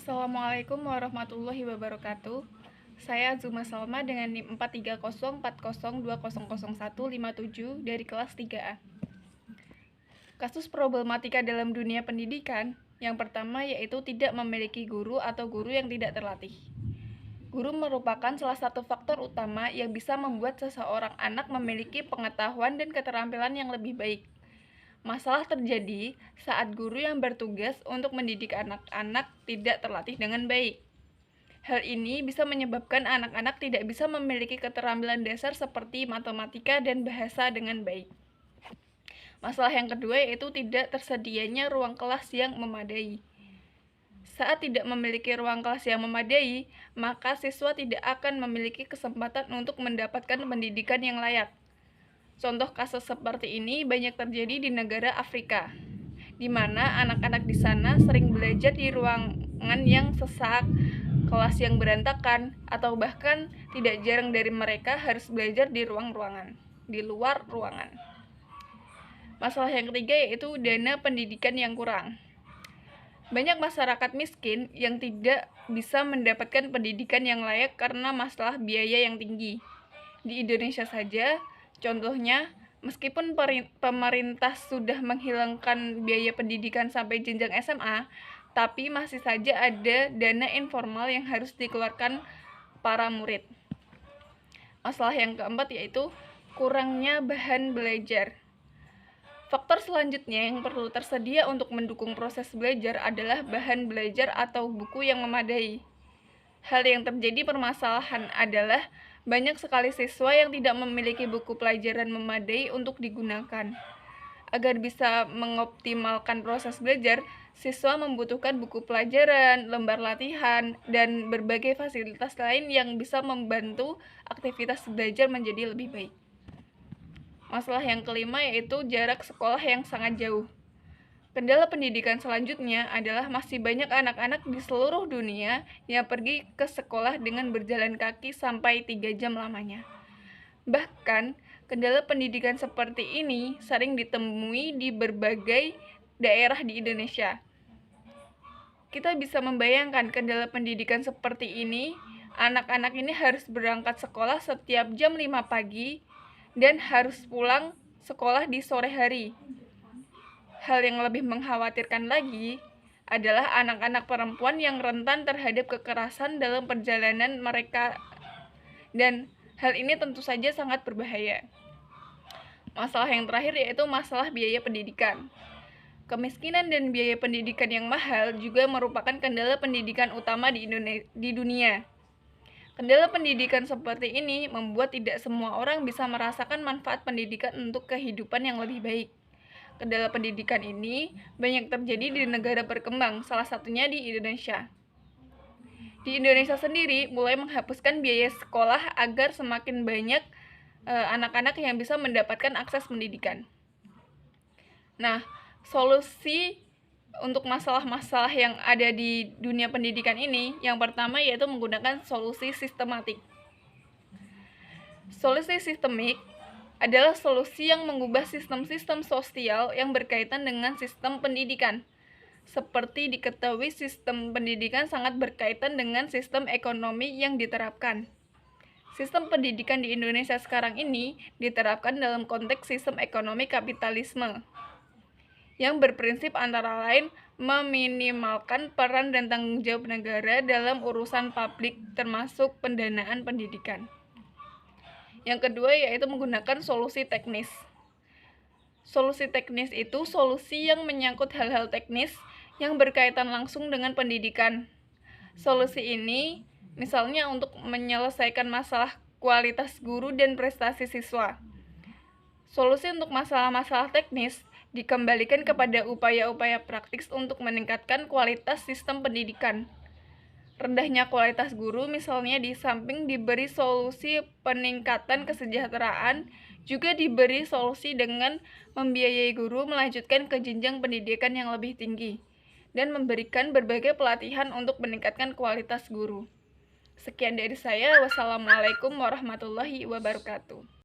Assalamualaikum warahmatullahi wabarakatuh. Saya Azuma Salma dengan NIM 43040200157 dari kelas 3A. Kasus problematika dalam dunia pendidikan yang pertama yaitu tidak memiliki guru atau guru yang tidak terlatih. Guru merupakan salah satu faktor utama yang bisa membuat seseorang anak memiliki pengetahuan dan keterampilan yang lebih baik. Masalah terjadi saat guru yang bertugas untuk mendidik anak-anak tidak terlatih dengan baik. Hal ini bisa menyebabkan anak-anak tidak bisa memiliki keterampilan dasar seperti matematika dan bahasa dengan baik. Masalah yang kedua yaitu tidak tersedianya ruang kelas yang memadai. Saat tidak memiliki ruang kelas yang memadai, maka siswa tidak akan memiliki kesempatan untuk mendapatkan pendidikan yang layak. Contoh kasus seperti ini banyak terjadi di negara Afrika, di mana anak-anak di sana sering belajar di ruangan yang sesak, kelas yang berantakan, atau bahkan tidak jarang dari mereka harus belajar di di luar ruangan. Masalah yang ketiga yaitu dana pendidikan yang kurang. Banyak masyarakat miskin yang tidak bisa mendapatkan pendidikan yang layak karena masalah biaya yang tinggi. Di Indonesia saja, contohnya, meskipun pemerintah sudah menghilangkan biaya pendidikan sampai jenjang SMA, tapi masih saja ada dana informal yang harus dikeluarkan para murid. Masalah yang keempat yaitu kurangnya bahan belajar. Faktor selanjutnya yang perlu tersedia untuk mendukung proses belajar adalah bahan belajar atau buku yang memadai. Hal yang terjadi permasalahan adalah banyak sekali siswa yang tidak memiliki buku pelajaran memadai untuk digunakan. Agar bisa mengoptimalkan proses belajar, siswa membutuhkan buku pelajaran, lembar latihan, dan berbagai fasilitas lain yang bisa membantu aktivitas belajar menjadi lebih baik. Masalah yang kelima yaitu jarak sekolah yang sangat jauh. Kendala pendidikan selanjutnya adalah masih banyak anak-anak di seluruh dunia yang pergi ke sekolah dengan berjalan kaki sampai 3 jam lamanya. Bahkan, kendala pendidikan seperti ini sering ditemui di berbagai daerah di Indonesia. Kita bisa membayangkan kendala pendidikan seperti ini, anak-anak ini harus berangkat sekolah setiap jam 5 pagi dan harus pulang sekolah di sore hari. Hal yang lebih mengkhawatirkan lagi adalah anak-anak perempuan yang rentan terhadap kekerasan dalam perjalanan mereka, dan hal ini tentu saja sangat berbahaya. Masalah yang terakhir yaitu masalah biaya pendidikan. Kemiskinan dan biaya pendidikan yang mahal juga merupakan kendala pendidikan utama di dunia. Kendala pendidikan seperti ini membuat tidak semua orang bisa merasakan manfaat pendidikan untuk kehidupan yang lebih baik. Kendala pendidikan ini banyak terjadi di negara berkembang, salah satunya di Indonesia. Di Indonesia sendiri mulai menghapuskan biaya sekolah agar semakin banyak anak-anak yang bisa mendapatkan akses pendidikan. Nah, solusi untuk masalah-masalah yang ada di dunia pendidikan ini, yang pertama yaitu menggunakan solusi sistematik. Solusi sistemik adalah solusi yang mengubah sistem-sistem sosial yang berkaitan dengan sistem pendidikan. Seperti diketahui, sistem pendidikan sangat berkaitan dengan sistem ekonomi yang diterapkan. Sistem pendidikan di Indonesia sekarang ini diterapkan dalam konteks sistem ekonomi kapitalisme, yang berprinsip antara lain meminimalkan peran dan tanggung jawab negara dalam urusan publik termasuk pendanaan pendidikan. Yang kedua yaitu menggunakan solusi teknis. Solusi teknis itu solusi yang menyangkut hal-hal teknis yang berkaitan langsung dengan pendidikan. Solusi ini misalnya untuk menyelesaikan masalah kualitas guru dan prestasi siswa. Solusi untuk masalah-masalah teknis dikembalikan kepada upaya-upaya praktis untuk meningkatkan kualitas sistem pendidikan. Rendahnya kualitas guru misalnya di samping diberi solusi peningkatan kesejahteraan, juga diberi solusi dengan membiayai guru melanjutkan ke jenjang pendidikan yang lebih tinggi, dan memberikan berbagai pelatihan untuk meningkatkan kualitas guru. Sekian dari saya. Wassalamualaikum warahmatullahi wabarakatuh.